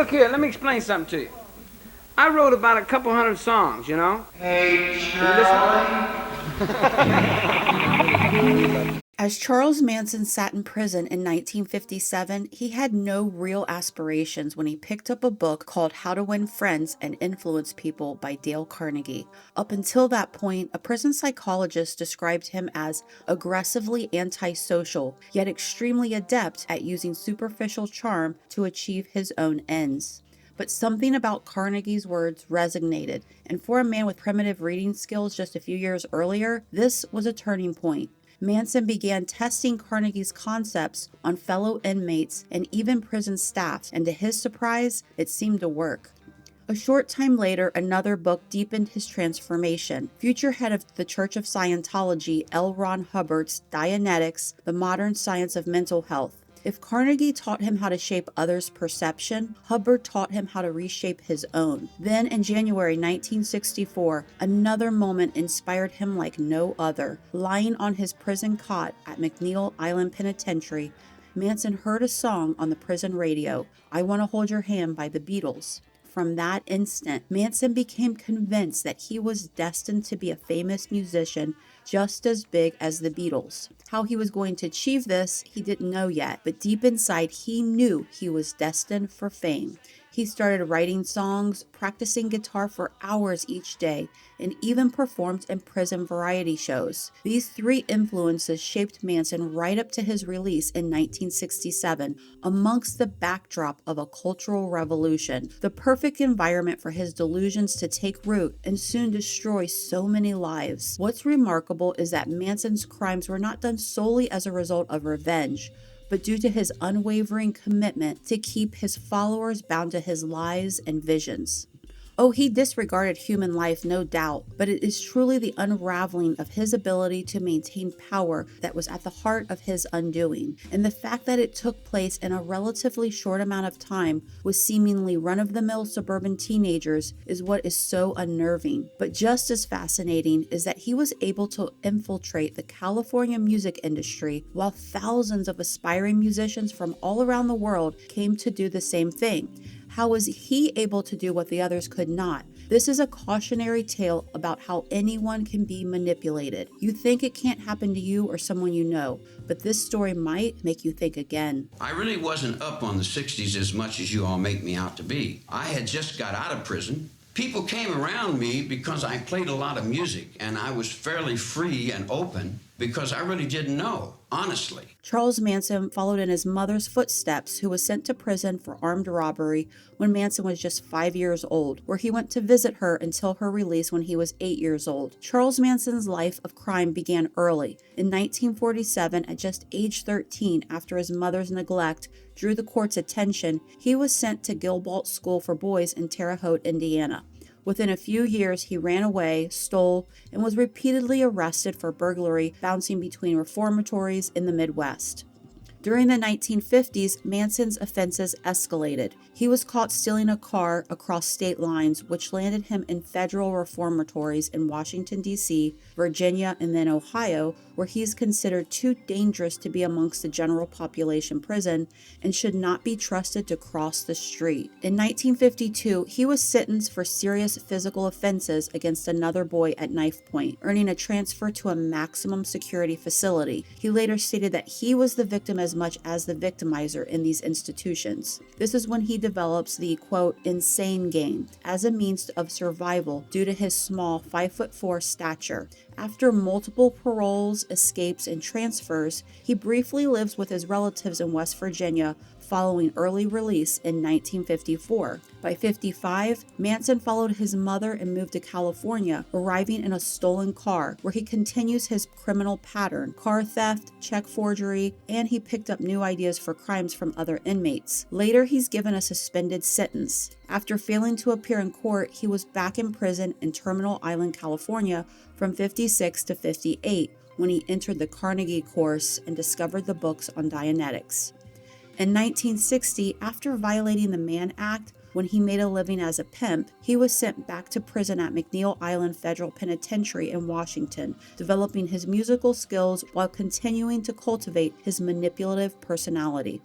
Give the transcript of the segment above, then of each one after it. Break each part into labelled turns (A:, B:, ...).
A: look here, let me explain something to you. I wrote about a couple hundred songs, you know? Hey,
B: As Charles Manson sat in prison in 1957, he had no real aspirations when he picked up a book called How to Win Friends and Influence People by Dale Carnegie. Up until that point, a prison psychologist described him as aggressively antisocial, yet extremely adept at using superficial charm to achieve his own ends. But something about Carnegie's words resonated, and for a man with primitive reading skills just a few years earlier, this was a turning point. Manson began testing Carnegie's concepts on fellow inmates and even prison staff, and to his surprise, it seemed to work. A short time later, another book deepened his transformation. Future head of the Church of Scientology, L. Ron Hubbard's Dianetics, The Modern Science of Mental Health. If Carnegie taught him how to shape others' perception, Hubbard taught him how to reshape his own. Then in January 1964, another moment inspired him like no other. Lying on his prison cot at McNeil Island Penitentiary, Manson heard a song on the prison radio, I Wanna Hold Your Hand by the Beatles. From that instant, Manson became convinced that he was destined to be a famous musician just as big as the Beatles. How he was going to achieve this, he didn't know yet, but deep inside, he knew he was destined for fame. He started writing songs, practicing guitar for hours each day, and even performed in prison variety shows. These three influences shaped Manson right up to his release in 1967, amongst the backdrop of a cultural revolution, the perfect environment for his delusions to take root and soon destroy so many lives. What's remarkable is that Manson's crimes were not done solely as a result of revenge, but due to his unwavering commitment to keep his followers bound to his lies and visions. Oh, he disregarded human life, no doubt, but it is truly the unraveling of his ability to maintain power that was at the heart of his undoing. And the fact that it took place in a relatively short amount of time with seemingly run-of-the-mill suburban teenagers is what is so unnerving. But just as fascinating is that he was able to infiltrate the California music industry while thousands of aspiring musicians from all around the world came to do the same thing. How was he able to do what the others could not? This is a cautionary tale about how anyone can be manipulated. You think it can't happen to you or someone you know, but this story might make you think again.
C: I really wasn't up on the 60s as much as you all make me out to be. I had just got out of prison. People came around me because I played a lot of music, and I was fairly free and open because I really didn't know, honestly.
B: Charles Manson followed in his mother's footsteps, who was sent to prison for armed robbery when Manson was just 5 years old, where he went to visit her until her release when he was 8 years old. Charles Manson's life of crime began early. In 1947, at just age 13, after his mother's neglect drew the court's attention, he was sent to Gilbert School for Boys in Terre Haute, Indiana. Within a few years, he ran away, stole, and was repeatedly arrested for burglary, bouncing between reformatories in the Midwest. During the 1950s, Manson's offenses escalated. He was caught stealing a car across state lines, which landed him in federal reformatories in Washington, D.C., Virginia, and then Ohio, where he is considered too dangerous to be amongst the general population prison and should not be trusted to cross the street. In 1952, he was sentenced for serious physical offenses against another boy at knife point, earning a transfer to a maximum security facility. He later stated that he was the victim as much as the victimizer in these institutions. This is when he develops the, quote, insane game as a means of survival due to his small 5'4" stature. After multiple paroles, escapes, and transfers, he briefly lives with his relatives in West Virginia following early release in 1954. By 55, Manson followed his mother and moved to California, arriving in a stolen car, where he continues his criminal pattern: car theft, check forgery, and he picked up new ideas for crimes from other inmates. Later, he's given a suspended sentence. After failing to appear in court, he was back in prison in Terminal Island, California from 56 to 58, when he entered the Carnegie course and discovered the books on Dianetics. In 1960, after violating the Mann Act, when he made a living as a pimp, he was sent back to prison at McNeil Island Federal Penitentiary in Washington, developing his musical skills while continuing to cultivate his manipulative personality.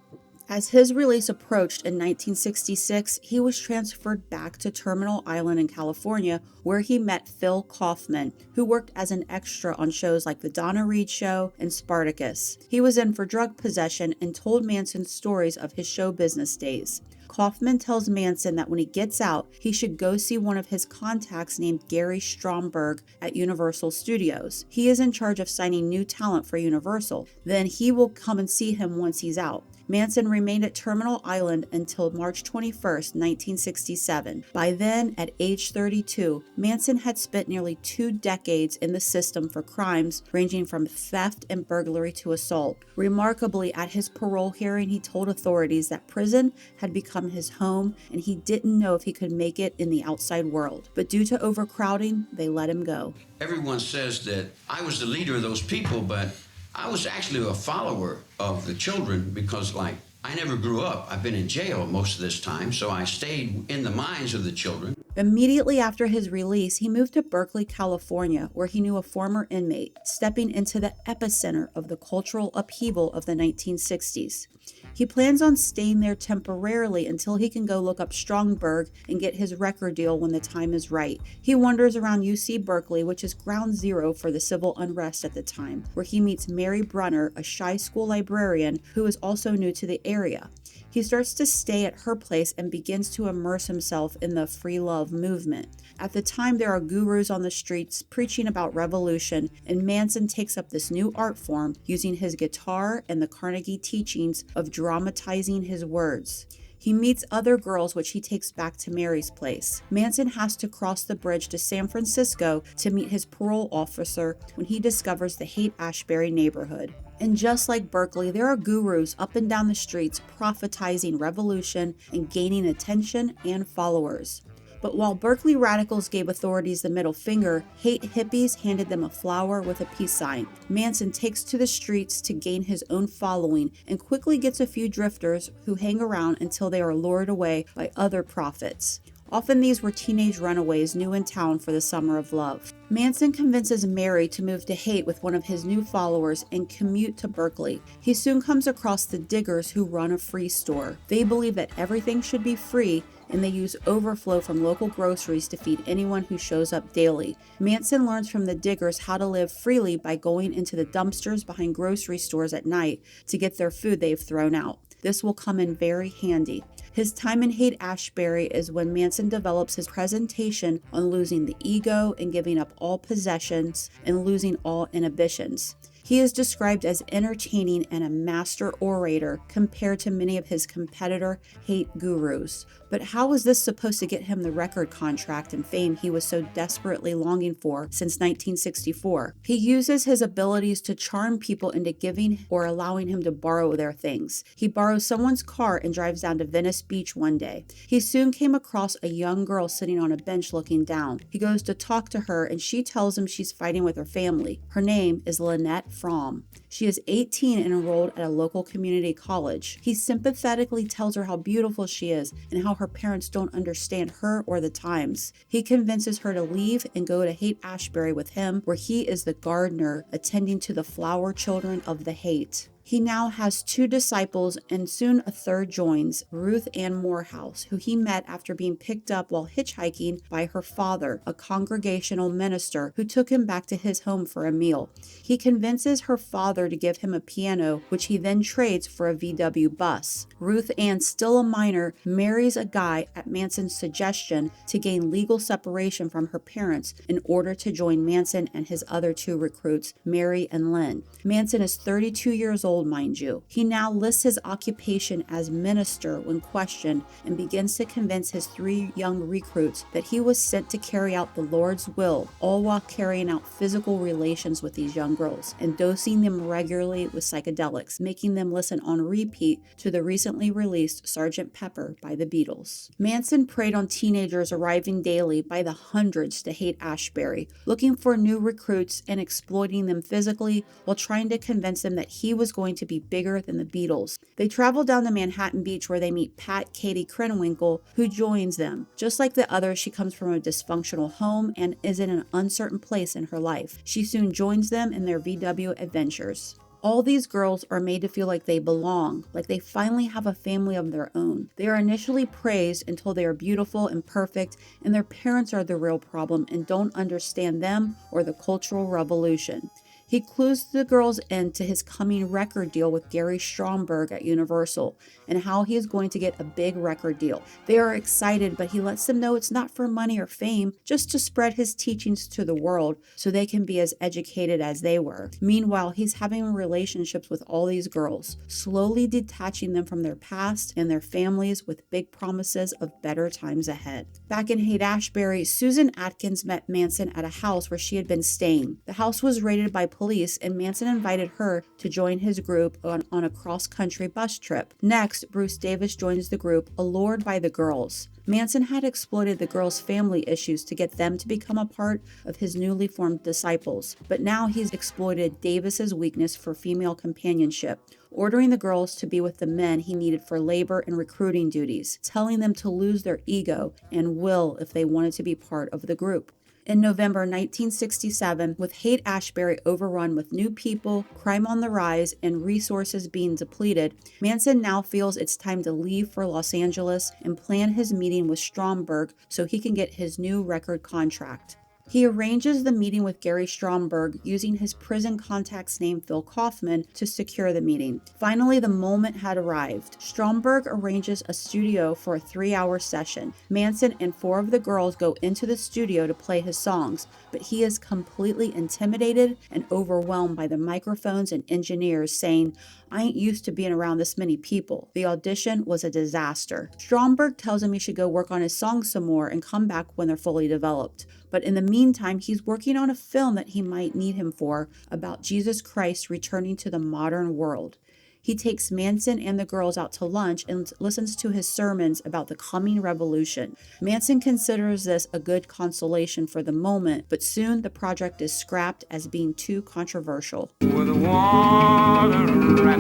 B: As his release approached in 1966, he was transferred back to Terminal Island in California, where he met Phil Kaufman, who worked as an extra on shows like The Donna Reed Show and Spartacus. He was in for drug possession and told Manson stories of his show business days. Kaufman tells Manson that when he gets out, he should go see one of his contacts named Gary Stromberg at Universal Studios. He is in charge of signing new talent for Universal. Then he will come and see him once he's out. Manson remained at Terminal Island until March 21, 1967. By then, at age 32, Manson had spent nearly 2 decades in the system for crimes ranging from theft and burglary to assault. Remarkably, at his parole hearing, he told authorities that prison had become his home and he didn't know if he could make it in the outside world. But due to overcrowding, they let him go.
C: Everyone says that I was the leader of those people, but I was actually a follower of the children because, I never grew up. I've been in jail most of this time, so I stayed in the minds of the children.
B: Immediately after his release, he moved to Berkeley, California, where he knew a former inmate, stepping into the epicenter of the cultural upheaval of the 1960s. He plans on staying there temporarily until he can go look up Stromberg and get his record deal when the time is right. He wanders around UC Berkeley, which is ground zero for the civil unrest at the time, where he meets Mary Brunner, a shy school librarian who is also new to the area. He starts to stay at her place and begins to immerse himself in the free love movement. At the time, there are gurus on the streets preaching about revolution, and Manson takes up this new art form using his guitar and the Carnegie teachings of dramatizing his words. He meets other girls, which he takes back to Mary's place. Manson has to cross the bridge to San Francisco to meet his parole officer when he discovers the Haight-Ashbury neighborhood. And just like Berkeley, there are gurus up and down the streets prophetizing revolution and gaining attention and followers. But while Berkeley radicals gave authorities the middle finger, Haight hippies handed them a flower with a peace sign. Manson takes to the streets to gain his own following and quickly gets a few drifters who hang around until they are lured away by other prophets. Often these were teenage runaways new in town for the summer of love. Manson convinces Mary to move to Haight with one of his new followers and commute to Berkeley. He soon comes across the Diggers, who run a free store. They believe that everything should be free, and they use overflow from local groceries to feed anyone who shows up daily. Manson learns from the Diggers how to live freely by going into the dumpsters behind grocery stores at night to get their food they've thrown out. This will come in very handy. His time in Haight-Ashbury is when Manson develops his presentation on losing the ego and giving up all possessions and losing all inhibitions. He is described as entertaining and a master orator compared to many of his competitor Haight gurus. But how was this supposed to get him the record contract and fame he was so desperately longing for since 1964? He uses his abilities to charm people into giving or allowing him to borrow their things. He borrows someone's car and drives down to Venice Beach one day. He soon came across a young girl sitting on a bench looking down. He goes to talk to her and she tells him she's fighting with her family. Her name is Lynette Fromm. She is 18 and enrolled at a local community college. He sympathetically tells her how beautiful she is and how her parents don't understand her or the times. He convinces her to leave and go to Haight-Ashbury with him, where he is the gardener attending to the flower children of the Haight. He now has 2 disciples and soon a third joins, Ruth Ann Morehouse, who he met after being picked up while hitchhiking by her father, a congregational minister who took him back to his home for a meal. He convinces her father to give him a piano, which he then trades for a VW bus. Ruth Ann, still a minor, marries a guy at Manson's suggestion to gain legal separation from her parents in order to join Manson and his other 2 recruits, Mary and Lynn. Manson is 32 years old, mind you. He now lists his occupation as minister when questioned and begins to convince his 3 young recruits that he was sent to carry out the Lord's will, all while carrying out physical relations with these young girls and dosing them regularly with psychedelics, making them listen on repeat to the recently released Sgt. Pepper by the Beatles. Manson preyed on teenagers arriving daily by the hundreds to Haight-Ashbury, looking for new recruits and exploiting them physically while trying to convince them that he was going to be bigger than the Beatles. They travel down to Manhattan Beach where they meet Pat Katie Krenwinkel, who joins them. Just like the others, she comes from a dysfunctional home and is in an uncertain place in her life. She soon joins them in their VW adventures. All these girls are made to feel like they belong, like they finally have a family of their own. They are initially praised until they are beautiful and perfect, and their parents are the real problem and don't understand them or the cultural revolution. He clues the girls into his coming record deal with Gary Stromberg at Universal and how he is going to get a big record deal. They are excited, but he lets them know it's not for money or fame, just to spread his teachings to the world so they can be as educated as they were. Meanwhile, he's having relationships with all these girls, slowly detaching them from their past and their families with big promises of better times ahead. Back in Haight-Ashbury, Susan Atkins met Manson at a house where she had been staying. The house was raided by police, and Manson invited her to join his group on a cross-country bus trip. Next, Bruce Davis joins the group, allured by the girls. Manson had exploited the girls' family issues to get them to become a part of his newly formed disciples, but now he's exploited Davis's weakness for female companionship, ordering the girls to be with the men he needed for labor and recruiting duties, telling them to lose their ego and will if they wanted to be part of the group. In November 1967, with Haight-Ashbury overrun with new people, crime on the rise, and resources being depleted, Manson now feels it's time to leave for Los Angeles and plan his meeting with Stromberg so he can get his new record contract. He arranges the meeting with Gary Stromberg using his prison contact's name Phil Kaufman to secure the meeting. Finally, the moment had arrived. Stromberg arranges a studio for a 3-hour session. Manson and 4 of the girls go into the studio to play his songs, but he is completely intimidated and overwhelmed by the microphones and engineers saying, "I ain't used to being around this many people." The audition was a disaster. Stromberg tells him he should go work on his songs some more and come back when they're fully developed. But in the meantime, he's working on a film that he might need him for about Jesus Christ returning to the modern world. He takes Manson and the girls out to lunch and listens to his sermons about the coming revolution. Manson considers this a good consolation for the moment, but soon the project is scrapped as being too controversial.
A: Where the water rat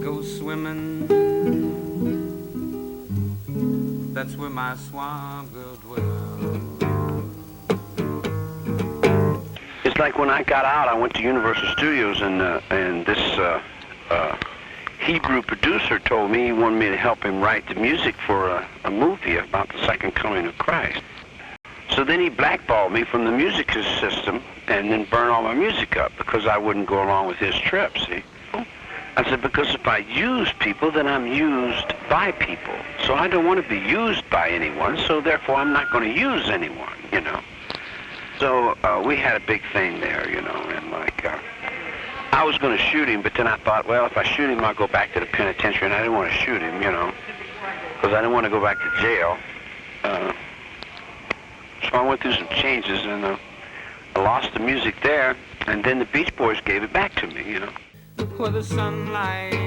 A: goes swimming, that's where my swan will dwell.
D: It's like when I got out, I went to Universal Studios, and this Hebrew producer told me he wanted me to help him write the music for a movie about the second coming of Christ. So then he blackballed me from the music system and then burned all my music up because I wouldn't go along with his trip, see? I said, because if I use people, then I'm used by people. So I don't want to be used by anyone, so therefore I'm not going to use anyone, you know? So we had a big thing there, you know, and like, I was going to shoot him, but then I thought, well, if I shoot him, I'll go back to the penitentiary, and I didn't want to shoot him, you know, because I didn't want to go back to jail. So I went through some changes, and I lost the music there, and then the Beach Boys gave it back to me, you know.
A: Where the sunlight.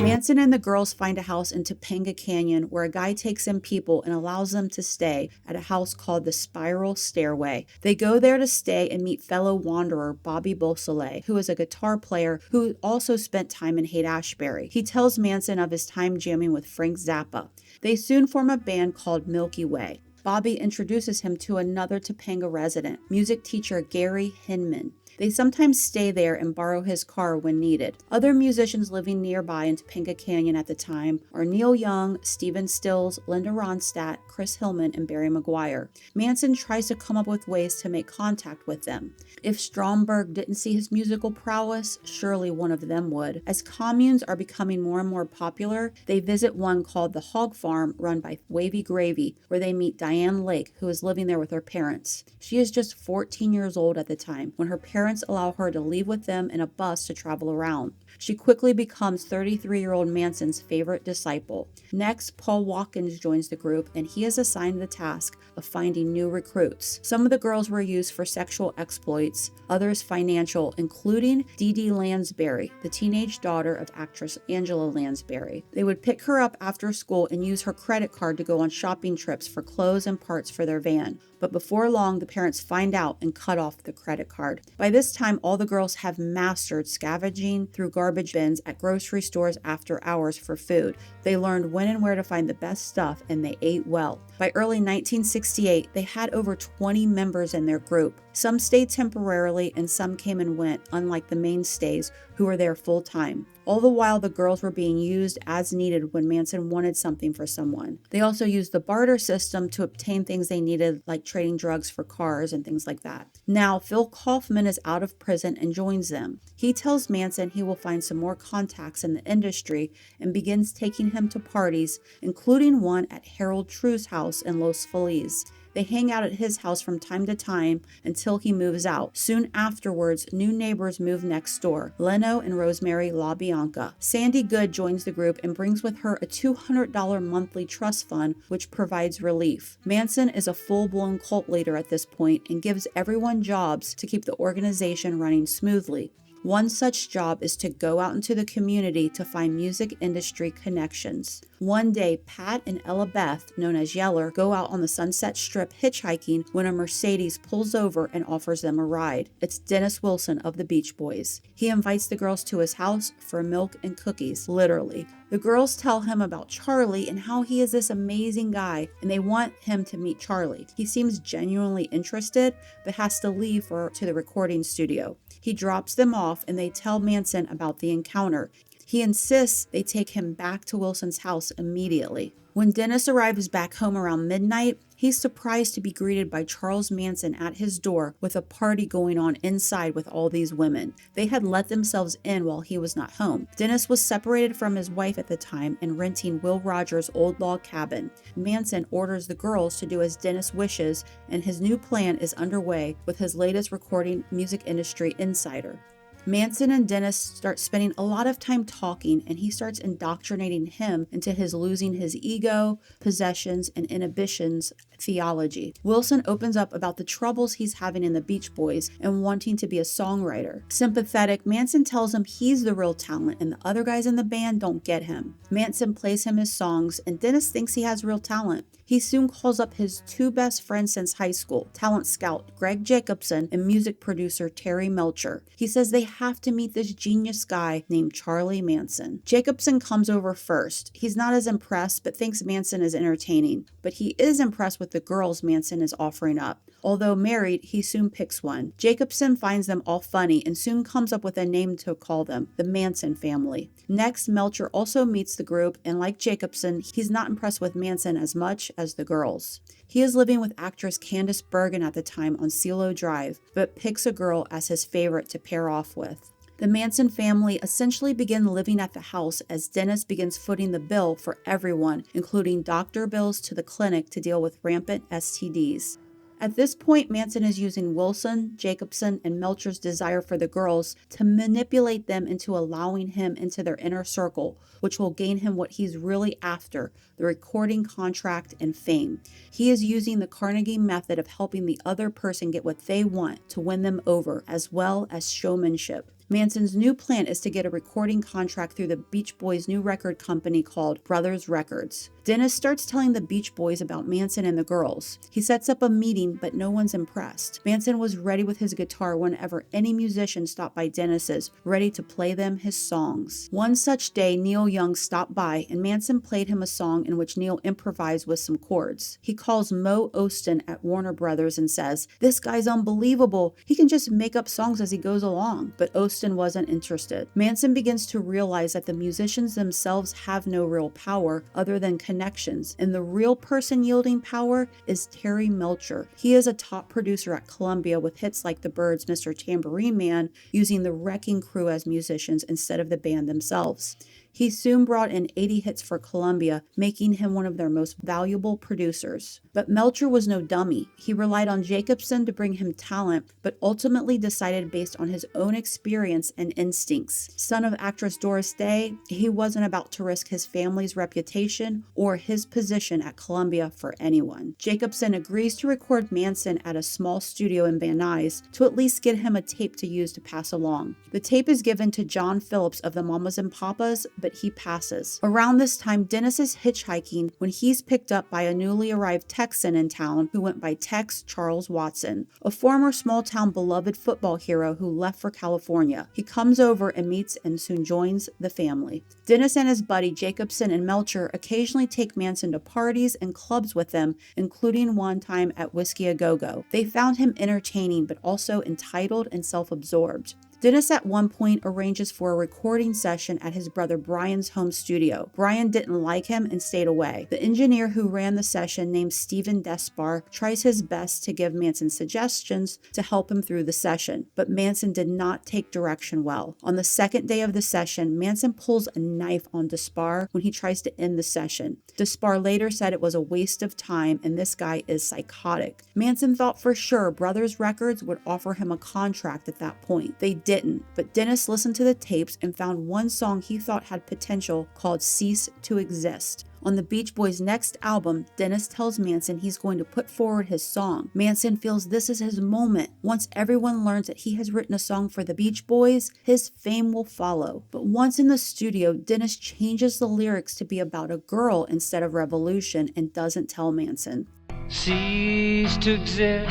B: Manson and the girls find a house in Topanga Canyon where a guy takes in people and allows them to stay at a house called the Spiral Stairway. They go there to stay and meet fellow wanderer Bobby Beausoleil, who is a guitar player who also spent time in Haight-Ashbury. He tells Manson of his time jamming with Frank Zappa. They soon form a band called Milky Way. Bobby introduces him to another Topanga resident, music teacher Gary Hinman. They sometimes stay there and borrow his car when needed. Other musicians living nearby in Topanga Canyon at the time are Neil Young, Stephen Stills, Linda Ronstadt, Chris Hillman, and Barry McGuire. Manson tries to come up with ways to make contact with them. If Stromberg didn't see his musical prowess, surely one of them would. As communes are becoming more and more popular, they visit one called the Hog Farm, run by Wavy Gravy, where they meet Diane Lake, who is living there with her parents. She is just 14 years old at the time, when her parents allow her to leave with them in a bus to travel around. She quickly becomes 33-year-old Manson's favorite disciple. Next, Paul Watkins joins the group, and he is assigned the task of finding new recruits. Some of the girls were used for sexual exploits, others financial, including Dee Dee Lansbury, the teenage daughter of actress Angela Lansbury. They would pick her up after school and use her credit card to go on shopping trips for clothes and parts for their van. But before long, the parents find out and cut off the credit card. By this time, all the girls have mastered scavenging through garbage garbage bins at grocery stores after hours for food. They learned when and where to find the best stuff, and they ate well. By early 1968, they had over 20 members in their group. Some stayed temporarily and some came and went, unlike the mainstays who were there full time. All the while, the girls were being used as needed when Manson wanted something for someone. They also used the barter system to obtain things they needed, like trading drugs for cars and things like that. Now, Phil Kaufman is out of prison and joins them. He tells Manson he will find some more contacts in the industry and begins taking him to parties, including one at Harold True's house in Los Feliz. They hang out at his house from time to time until he moves out. Soon afterwards, new neighbors move next door, Leno and Rosemary LaBianca. Sandy Good joins the group and brings with her a $200 monthly trust fund, which provides relief. Manson is a full-blown cult leader at this point and gives everyone jobs to keep the organization running smoothly. One such job is to go out into the community to find music industry connections. One day, Pat and Ella Beth, known as Yeller, go out on the Sunset Strip hitchhiking when a Mercedes pulls over and offers them a ride. It's Dennis Wilson of the Beach Boys. He invites the girls to his house for milk and cookies, literally. The girls tell him about Charlie and how he is this amazing guy, and they want him to meet Charlie. He seems genuinely interested, but has to leave to the recording studio. He drops them off, and they tell Manson about the encounter. He insists they take him back to Wilson's house immediately. When Dennis arrives back home around midnight, he's surprised to be greeted by Charles Manson at his door with a party going on inside with all these women. They had let themselves in while he was not home. Dennis was separated from his wife at the time and renting Will Rogers' old log cabin. Manson orders the girls to do as Dennis wishes, and his new plan is underway with his latest recording music industry insider. Manson and Dennis start spending a lot of time talking, and he starts indoctrinating him into his losing his ego, possessions, and inhibitions theology. Wilson opens up about the troubles he's having in the Beach Boys and wanting to be a songwriter. Sympathetic, Manson tells him he's the real talent and the other guys in the band don't get him. Manson plays him his songs, and Dennis thinks he has real talent. He soon calls up his two best friends since high school, talent scout Greg Jacobson and music producer Terry Melcher. He says they have to meet this genius guy named Charlie Manson. Jacobson comes over first. He's not as impressed, but thinks Manson is entertaining. But he is impressed with the girls Manson is offering up. Although married, he soon picks one. Jacobson finds them all funny and soon comes up with a name to call them, the Manson family. Next, Melcher also meets the group, and like Jacobson, he's not impressed with Manson as much as the girls. He is living with actress Candice Bergen at the time on CeeLo Drive, but picks a girl as his favorite to pair off with. The Manson family essentially begin living at the house as Dennis begins footing the bill for everyone, including doctor bills to the clinic to deal with rampant STDs. At this point, Manson is using Wilson, Jacobson, and Melcher's desire for the girls to manipulate them into allowing him into their inner circle, which will gain him what he's really after, the recording contract and fame. He is using the Carnegie method of helping the other person get what they want to win them over, as well as showmanship. Manson's new plan is to get a recording contract through the Beach Boys' new record company called Brothers Records. Dennis starts telling the Beach Boys about Manson and the girls. He sets up a meeting, but no one's impressed. Manson was ready with his guitar whenever any musician stopped by Dennis's, ready to play them his songs. One such day, Neil Young stopped by, and Manson played him a song in which Neil improvised with some chords. He calls Mo Ostin at Warner Brothers and says, "This guy's unbelievable. He can just make up songs as he goes along." But Ostin wasn't interested. Manson begins to realize that the musicians themselves have no real power other than connections, and the real person yielding power is Terry Melcher. He is a top producer at Columbia with hits like The Byrds' Mr. Tambourine Man, using the Wrecking Crew as musicians instead of the band themselves. He soon brought in 80 hits for Columbia, making him one of their most valuable producers. But Melcher was no dummy. He relied on Jacobson to bring him talent, but ultimately decided based on his own experience and instincts. Son of actress Doris Day, he wasn't about to risk his family's reputation or his position at Columbia for anyone. Jacobson agrees to record Manson at a small studio in Van Nuys to at least get him a tape to use to pass along. The tape is given to John Phillips of the Mamas and Papas, but but he passes. Around this time, Dennis is hitchhiking when he's picked up by a newly arrived Texan in town who went by Tex Charles Watson, a former small-town beloved football hero who left for California. He comes over and meets and soon joins the family. Dennis and his buddy Jacobson and Melcher occasionally take Manson to parties and clubs with them, including one time at Whiskey A Go-Go. They found him entertaining but also entitled and self-absorbed. Dennis at one point arranges for a recording session at his brother Brian's home studio. Brian didn't like him and stayed away. The engineer who ran the session, named Stephen Despar, tries his best to give Manson suggestions to help him through the session, but Manson did not take direction well. On the second day of the session, Manson pulls a knife on Despar when he tries to end the session. Despar later said it was a waste of time and this guy is psychotic. Manson thought for sure Brothers Records would offer him a contract at that point. They didn't, but Dennis listened to the tapes and found one song he thought had potential called Cease to Exist. On the Beach Boys' next album, Dennis tells Manson he's going to put forward his song. Manson feels this is his moment. Once everyone learns that he has written a song for the Beach Boys, his fame will follow. But once in the studio, Dennis changes the lyrics to be about a girl instead of revolution and doesn't tell Manson.
E: Cease to exist.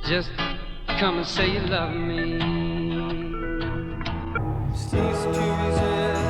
E: Just come and say you love me. Cease to exist.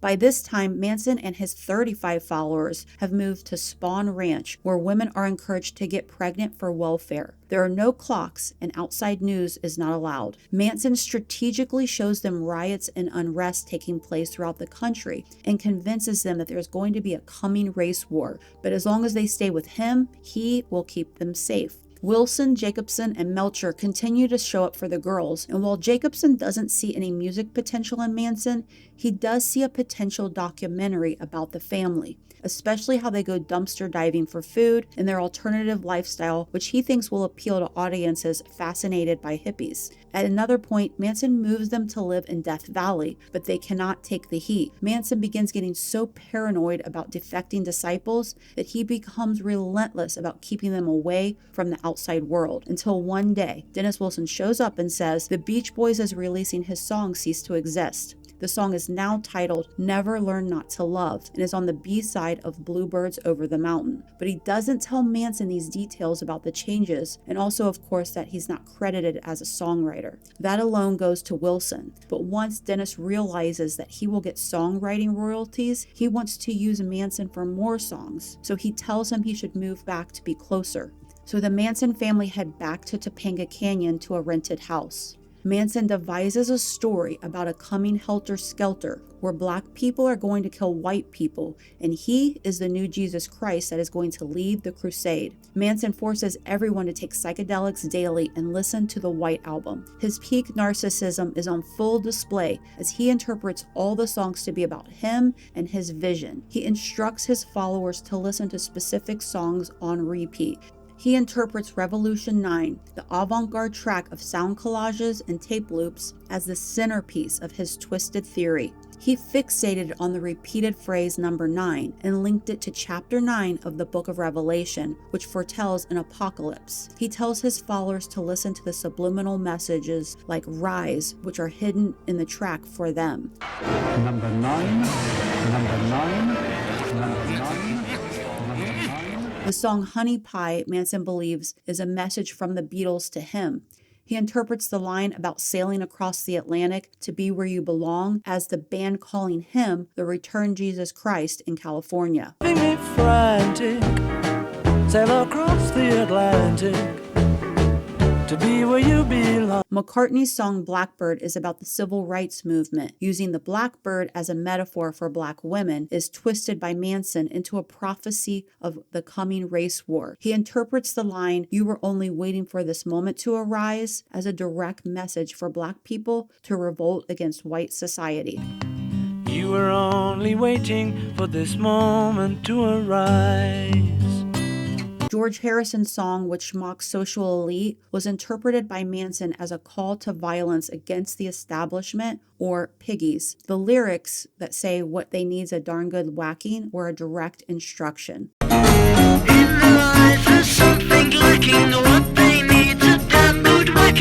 B: By this time, Manson and his 35 followers have moved to Spahn Ranch, where women are encouraged to get pregnant for welfare. There are no clocks, and outside news is not allowed. Manson strategically shows them riots and unrest taking place throughout the country and convinces them that there's going to be a coming race war, but as long as they stay with him, he will keep them safe. Wilson, Jacobson, and Melcher continue to show up for the girls, and while Jacobson doesn't see any music potential in Manson, he does see a potential documentary about the family, especially how they go dumpster diving for food and their alternative lifestyle, which he thinks will appeal to audiences fascinated by hippies. At another point, Manson moves them to live in Death Valley, but they cannot take the heat. Manson begins getting so paranoid about defecting disciples that he becomes relentless about keeping them away from the outside world, until one day, Dennis Wilson shows up and says the Beach Boys is releasing his song Cease to Exist. The song is now titled Never Learn Not to Love and is on the B-side of Bluebirds Over the Mountain. But he doesn't tell Manson these details about the changes, and also, of course, that he's not credited as a songwriter. That alone goes to Wilson. But once Dennis realizes that he will get songwriting royalties, he wants to use Manson for more songs. So he tells him he should move back to be closer. So the Manson family head back to Topanga Canyon to a rented house. Manson devises a story about a coming Helter Skelter where black people are going to kill white people, and he is the new Jesus Christ that is going to lead the crusade. Manson forces everyone to take psychedelics daily and listen to the White Album. His peak narcissism is on full display as he interprets all the songs to be about him and his vision. He instructs his followers to listen to specific songs on repeat. He interprets Revolution 9, the avant-garde track of sound collages and tape loops, as the centerpiece of his twisted theory. He fixated on the repeated phrase number 9 and linked it to chapter 9 of the book of Revelation, which foretells an apocalypse. He tells his followers to listen to the subliminal messages like rise, which are hidden in the track for them.
F: Number 9, number 9, number 9.
B: The song Honey Pie, Manson believes, is a message from the Beatles to him. He interprets the line about sailing across the Atlantic to be where you belong as the band calling him the returned Jesus Christ in California.
G: Me frantic, sail across the Atlantic to be where you belong.
B: McCartney's song Blackbird is about the civil rights movement. Using the blackbird as a metaphor for black women is twisted by Manson into a prophecy of the coming race war. He interprets the line, "You were only waiting for this moment to arise," as a direct message for black people to revolt against white society.
G: You were only waiting for this moment to arise.
B: George Harrison's song, which mocks social elite, was interpreted by Manson as a call to violence against the establishment or piggies. The lyrics that say what they need's a darn good whacking were a direct instruction.
H: In their eyes there's something lacking, what they need's a damn good whacking.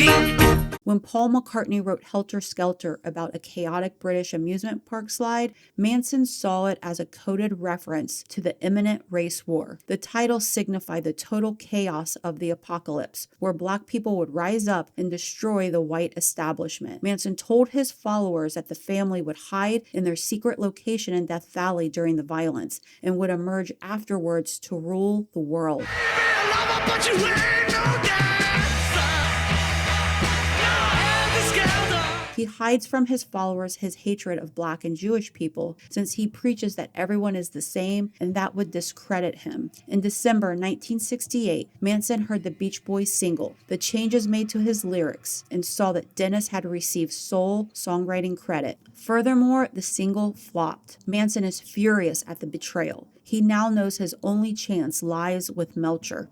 B: When Paul McCartney wrote Helter Skelter about a chaotic British amusement park slide, Manson saw it as a coded reference to the imminent race war. The title signified the total chaos of the apocalypse, where black people would rise up and destroy the white establishment. Manson told his followers that the family would hide in their secret location in Death Valley during the violence and would emerge afterwards to rule the world. He hides from his followers his hatred of black and Jewish people, since he preaches that everyone is the same and that would discredit him. In December 1968, Manson heard the Beach Boys single, the changes made to his lyrics, and saw that Dennis had received sole songwriting credit. Furthermore, the single flopped. Manson is furious at the betrayal. He now knows his only chance lies with Melcher.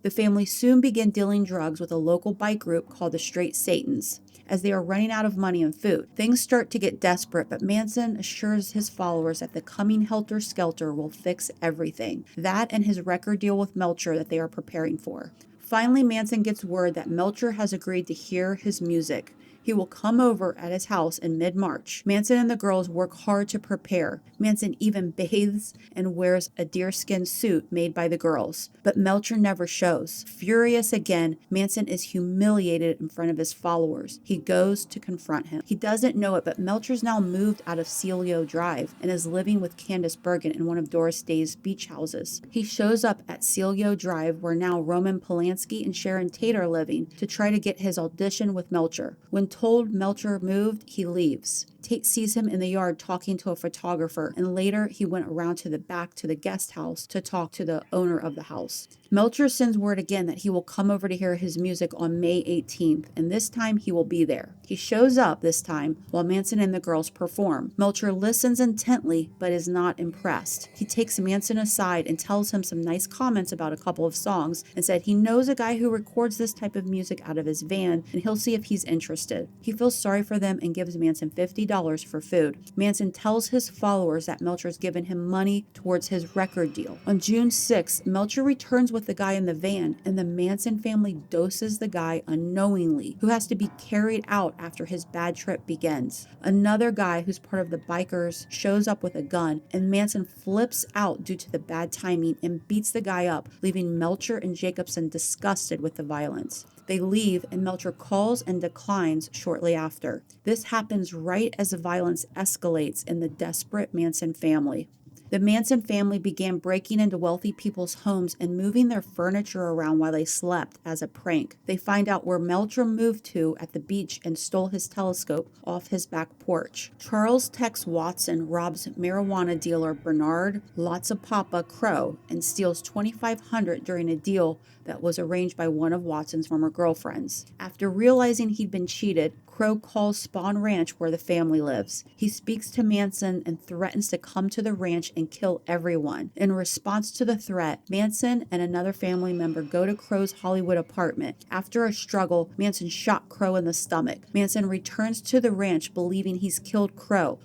B: The family soon began dealing drugs with a local bike group called the Straight Satans. As they are running out of money and food, things start to get desperate, but Manson assures his followers that the coming Helter Skelter will fix everything. That and his record deal with Melcher that they are preparing for. Finally, Manson gets word that Melcher has agreed to hear his music. He will come over at his house in mid-March. Manson and the girls work hard to prepare. Manson even bathes and wears a deerskin suit made by the girls. But Melcher never shows. Furious again, Manson is humiliated in front of his followers. He goes to confront him. He doesn't know it, but Melcher's now moved out of Celio Drive and is living with Candace Bergen in one of Doris Day's beach houses. He shows up at Celio Drive, where now Roman Polanski and Sharon Tate are living, to try to get his audition with Melcher. When told Melcher moved, he leaves. Tate sees him in the yard talking to a photographer, and later he went around to the back to the guest house to talk to the owner of the house. Melcher sends word again that he will come over to hear his music on May 18th, and this time he will be there. He shows up this time while Manson and the girls perform. Melcher listens intently, but is not impressed. He takes Manson aside and tells him some nice comments about a couple of songs, and said he knows a guy who records this type of music out of his van, and he'll see if he's interested. He feels sorry for them and gives Manson $50 for food. Manson tells his followers that Melcher's given him money towards his record deal. On June 6th, Melcher returns with the guy in the van, and the Manson family doses the guy unknowingly, who has to be carried out after his bad trip begins. Another guy who's part of the bikers shows up with a gun, and Manson flips out due to the bad timing and beats the guy up, leaving Melcher and Jacobson disgusted with the violence. They leave, and Melcher calls and declines shortly after. This happens right as the violence escalates in the desperate Manson family. The Manson family began breaking into wealthy people's homes and moving their furniture around while they slept as a prank. They find out where Melcher moved to at the beach and stole his telescope off his back porch. Charles Tex Watson robs marijuana dealer Bernard Lotzapapa Crow and steals $2,500 during a deal that was arranged by one of Watson's former girlfriends. After realizing he'd been cheated, Crow calls Spahn Ranch, where the family lives. He speaks to Manson and threatens to come to the ranch and kill everyone. In response to the threat, Manson and another family member go to Crow's Hollywood apartment. After a struggle, Manson shot Crow in the stomach. Manson returns to the ranch believing he's killed Crow.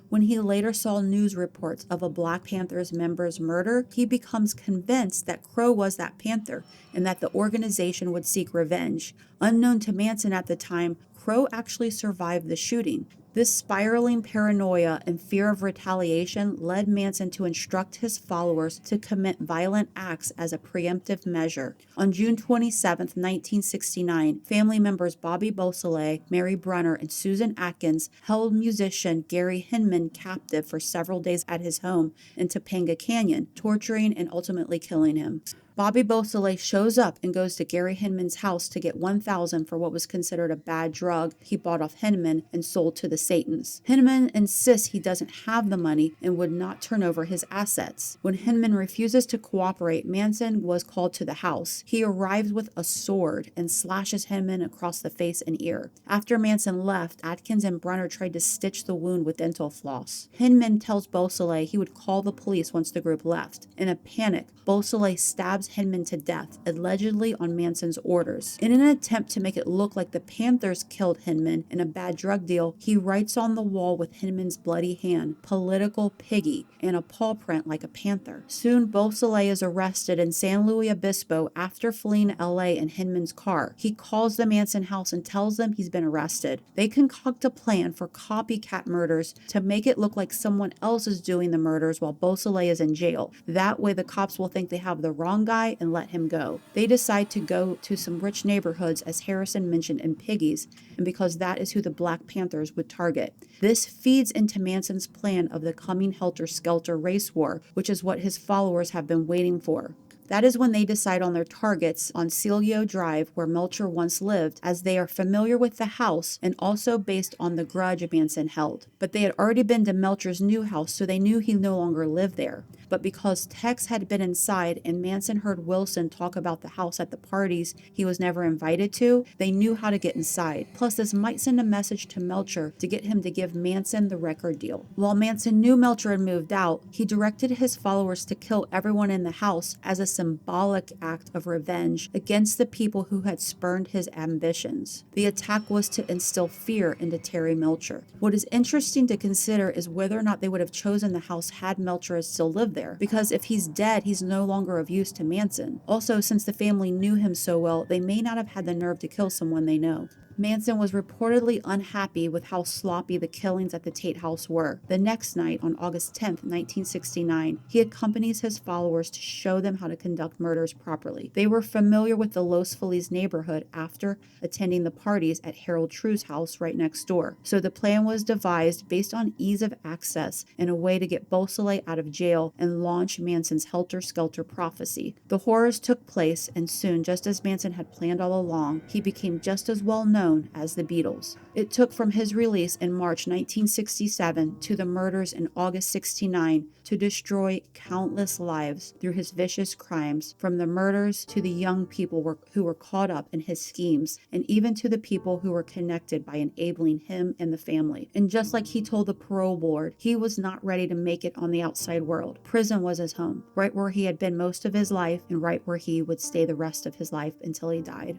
B: When he later saw news reports of a Black Panthers member's murder, he becomes convinced that Crow was that Panther and that the organization would seek revenge. Unknown to Manson at the time, Crow actually survived the shooting. This spiraling paranoia and fear of retaliation led Manson to instruct his followers to commit violent acts as a preemptive measure. On June 27, 1969, family members Bobby Beausoleil, Mary Brunner, and Susan Atkins held musician Gary Hinman captive for several days at his home in Topanga Canyon, torturing and ultimately killing him. Bobby Beausoleil shows up and goes to Gary Hinman's house to get $1,000 for what was considered a bad drug he bought off Hinman and sold to the Satans. Hinman insists he doesn't have the money and would not turn over his assets. When Hinman refuses to cooperate, Manson was called to the house. He arrives with a sword and slashes Hinman across the face and ear. After Manson left, Atkins and Brunner tried to stitch the wound with dental floss. Hinman tells Beausoleil he would call the police once the group left. In a panic, Beausoleil stabs stabs Hinman to death, allegedly on Manson's orders. In an attempt to make it look like the Panthers killed Hinman in a bad drug deal, he writes on the wall with Hinman's bloody hand, "Political Piggy," and a paw print like a panther. Soon, Beausoleil is arrested in San Luis Obispo after fleeing LA in Hinman's car. He calls the Manson house and tells them he's been arrested. They concoct a plan for copycat murders to make it look like someone else is doing the murders while Beausoleil is in jail. That way the cops will think they have the wrong guy and let him go. They decide to go to some rich neighborhoods, as Harrison mentioned, in Piggies, and because that is who the Black Panthers would target. This feeds into Manson's plan of the coming Helter Skelter race war, which is what his followers have been waiting for. That is when they decide on their targets on Celio Drive, where Melcher once lived, as they are familiar with the house and also based on the grudge Manson held. But they had already been to Melcher's new house, so they knew he no longer lived there. But because Tex had been inside and Manson heard Wilson talk about the house at the parties he was never invited to, they knew how to get inside. Plus, this might send a message to Melcher to get him to give Manson the record deal. While Manson knew Melcher had moved out, he directed his followers to kill everyone in the house as a symbolic act of revenge against the people who had spurned his ambitions. The attack was to instill fear into Terry Melcher. What is interesting to consider is whether or not they would have chosen the house had Melcher still lived there, because if he's dead, he's no longer of use to Manson. Also, since the family knew him so well, they may not have had the nerve to kill someone they know. Manson was reportedly unhappy with how sloppy the killings at the Tate house were. The next night, on August 10, 1969, he accompanies his followers to show them how to conduct murders properly. They were familiar with the Los Feliz neighborhood after attending the parties at Harold True's house right next door. So the plan was devised based on ease of access and a way to get Beausoleil out of jail and launch Manson's Helter Skelter prophecy. The horrors took place, and soon, just as Manson had planned all along, he became just as well known as the Beatles. It took from his release in March 1967 to the murders in August 69 to destroy countless lives through his vicious crimes, from the murders to the young people who were caught up in his schemes, and even to the people who were connected by enabling him and the family. And just like he told the parole board, he was not ready to make it on the outside world. Prison was his home, right where he had been most of his life and right where he would stay the rest of his life until he died.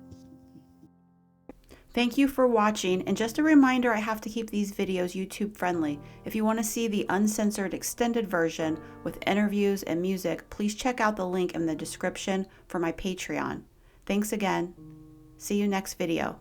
B: Thank you for watching, and just a reminder, I have to keep these videos YouTube friendly. If you want to see the uncensored extended version with interviews and music, please check out the link in the description for my Patreon. Thanks again. See you next video.